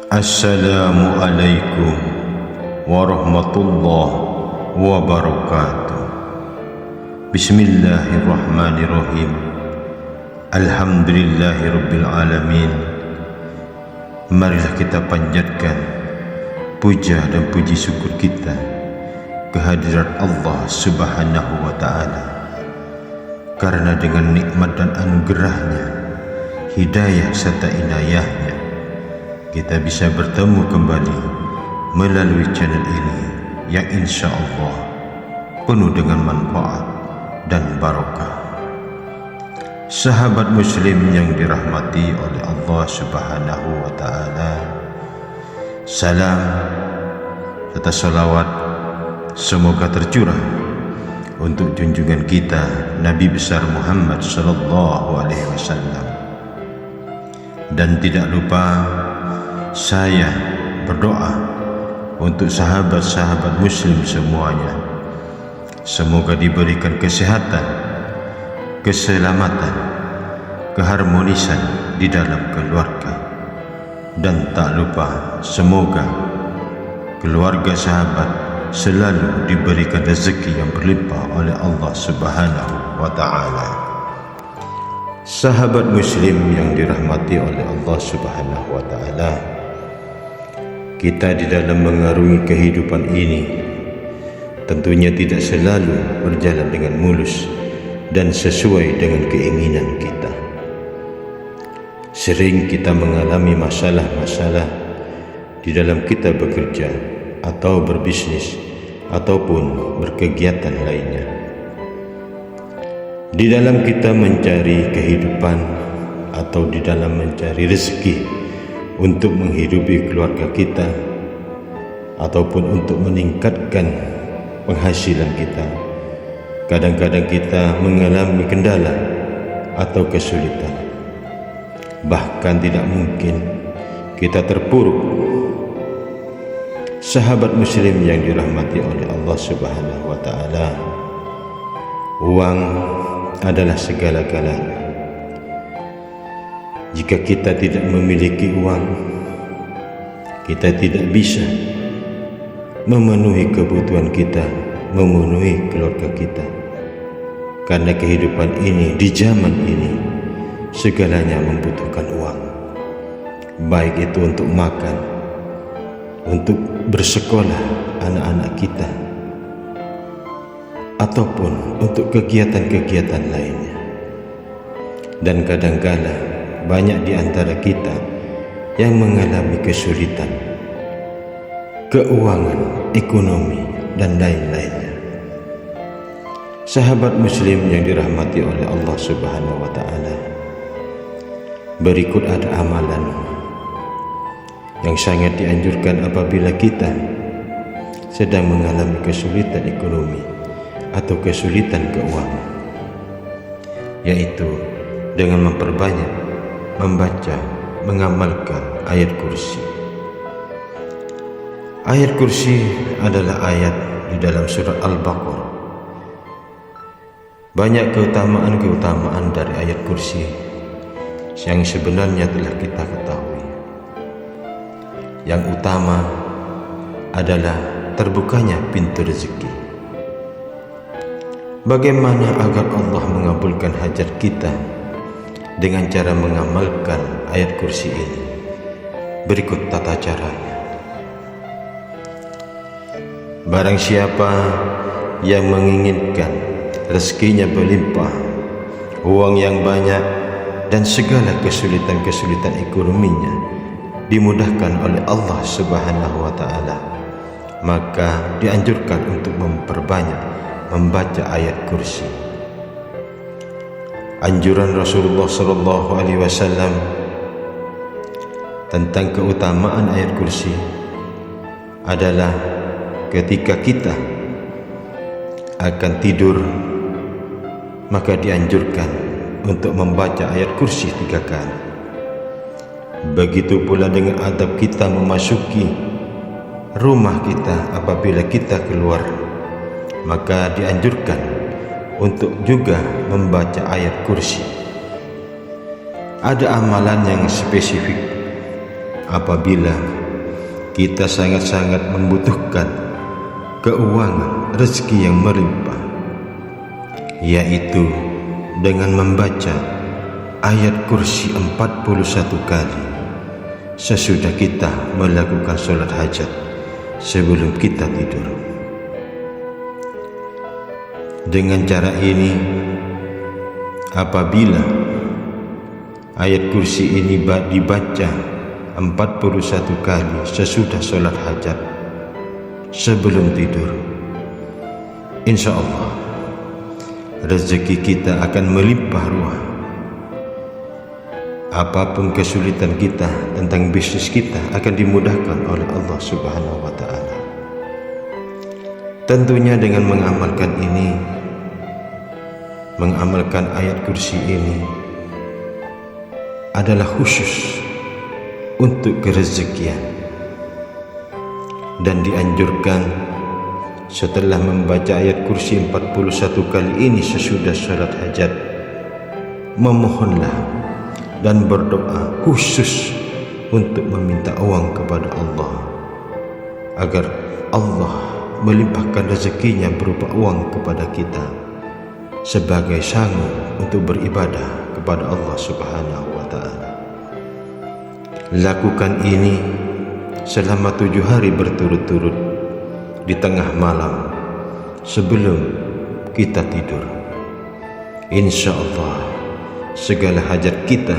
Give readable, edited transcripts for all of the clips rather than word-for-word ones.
Assalamualaikum warahmatullahi wabarakatuh. Bismillahirrahmanirrahim. Alhamdulillahirabbil alamin. Marilah kita panjatkan puja dan puji syukur kita kehadirat Allah Subhanahu wa ta'ala, karena dengan nikmat dan anugerahnya, hidayah serta inayahnya, kita bisa bertemu kembali melalui channel ini yang insya Allah penuh dengan manfaat dan barokah. Sahabat muslim yang dirahmati oleh Allah Subhanahu wa ta'ala, salam serta salawat semoga tercurah untuk junjungan kita Nabi besar Muhammad sallallahu alaihi wasallam. Dan tidak lupa saya berdoa untuk sahabat-sahabat muslim semuanya, semoga diberikan kesehatan, keselamatan, keharmonisan di dalam keluarga. Dan tak lupa semoga keluarga sahabat selalu diberikan rezeki yang berlimpah oleh Allah Subhanahu wa ta'ala. Sahabat muslim yang dirahmati oleh Allah Subhanahu wa ta'ala, kita di dalam mengarungi kehidupan ini tentunya tidak selalu berjalan dengan mulus dan sesuai dengan keinginan kita. Sering kita mengalami masalah-masalah di dalam kita bekerja atau berbisnis ataupun berkegiatan lainnya. Di dalam kita mencari kehidupan atau di dalam mencari rezeki untuk menghidupi keluarga kita ataupun untuk meningkatkan penghasilan kita, kadang-kadang kita mengalami kendala atau kesulitan. Bahkan tidak mungkin kita terpuruk. Sahabat muslim yang dirahmati oleh Allah Subhanahu wa ta'ala, uang adalah segala-galanya. Jika kita tidak memiliki uang, kita tidak bisa memenuhi kebutuhan kita, memenuhi keluarga kita. Karena kehidupan ini, di zaman ini, segalanya membutuhkan uang. Baik itu untuk makan, untuk bersekolah anak-anak kita, ataupun untuk kegiatan-kegiatan lainnya. Dan kadang-kala banyak di antara kita yang mengalami kesulitan keuangan, ekonomi, dan lain-lainnya. Sahabat muslim yang dirahmati oleh Allah Subhanahu wa ta'ala, berikut ada amalan yang sangat dianjurkan apabila kita sedang mengalami kesulitan ekonomi atau kesulitan keuangan, yaitu dengan memperbanyak membaca, mengamalkan ayat kursi. Ayat kursi adalah ayat di dalam surat Al-Baqarah. Banyak keutamaan-keutamaan dari ayat kursi yang sebenarnya telah kita ketahui. Yang utama adalah terbukanya pintu rezeki. Bagaimana agar Allah mengabulkan hajat kita dengan cara mengamalkan ayat kursi ini? Berikut tata caranya. Barang siapa yang menginginkan rezekinya berlimpah, uang yang banyak, dan segala kesulitan-kesulitan ekonominya dimudahkan oleh Allah Subhanahu wa ta'ala, maka dianjurkan untuk memperbanyak membaca ayat kursi. Anjuran Rasulullah sallallahu alaihi wasallam tentang keutamaan ayat kursi adalah ketika kita akan tidur, maka dianjurkan untuk membaca ayat kursi 3 kali. Begitu pula dengan adab kita memasuki rumah kita apabila kita keluar, maka dianjurkan untuk juga membaca ayat kursi. Ada amalan yang spesifik apabila kita sangat-sangat membutuhkan keuangan rezeki yang melimpah, yaitu dengan membaca ayat kursi 41 kali sesudah kita melakukan sholat hajat sebelum kita tidur. Dengan cara ini, apabila ayat kursi ini dibaca 41 kali sesudah sholat hajat sebelum tidur, insya Allah rezeki kita akan melimpah ruah. Apapun kesulitan kita tentang bisnis kita akan dimudahkan oleh Allah Subhanahu wa Ta'ala. Tentunya dengan mengamalkan ini, mengamalkan ayat kursi ini adalah khusus untuk kerezekian, dan dianjurkan setelah membaca ayat kursi 41 kali ini sesudah salat hajat, memohonlah dan berdoa khusus untuk meminta uang kepada Allah agar Allah melimpahkan rezekinya berupa uang kepada kita sebagai sanggup untuk beribadah kepada Allah Subhanahu wa Ta'ala. Lakukan ini selama 7 hari berturut-turut di tengah malam sebelum kita tidur. Insya Allah segala hajat kita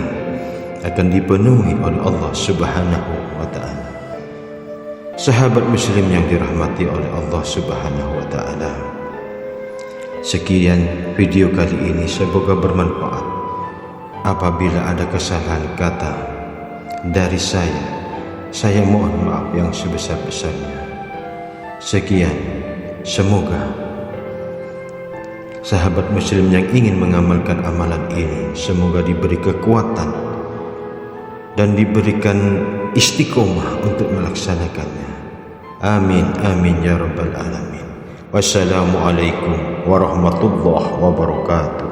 akan dipenuhi oleh Allah Subhanahu wa Ta'ala. Sahabat muslim yang dirahmati oleh Allah Subhanahu wa Ta'ala, sekian video kali ini, semoga bermanfaat. Apabila ada kesalahan kata dari saya mohon maaf yang sebesar-besarnya. Sekian, semoga sahabat muslim yang ingin mengamalkan amalan ini semoga diberi kekuatan dan diberikan istiqomah untuk melaksanakannya. Amin amin ya rabbal alamin. Wassalamualaikum warahmatullahi wabarakatuh.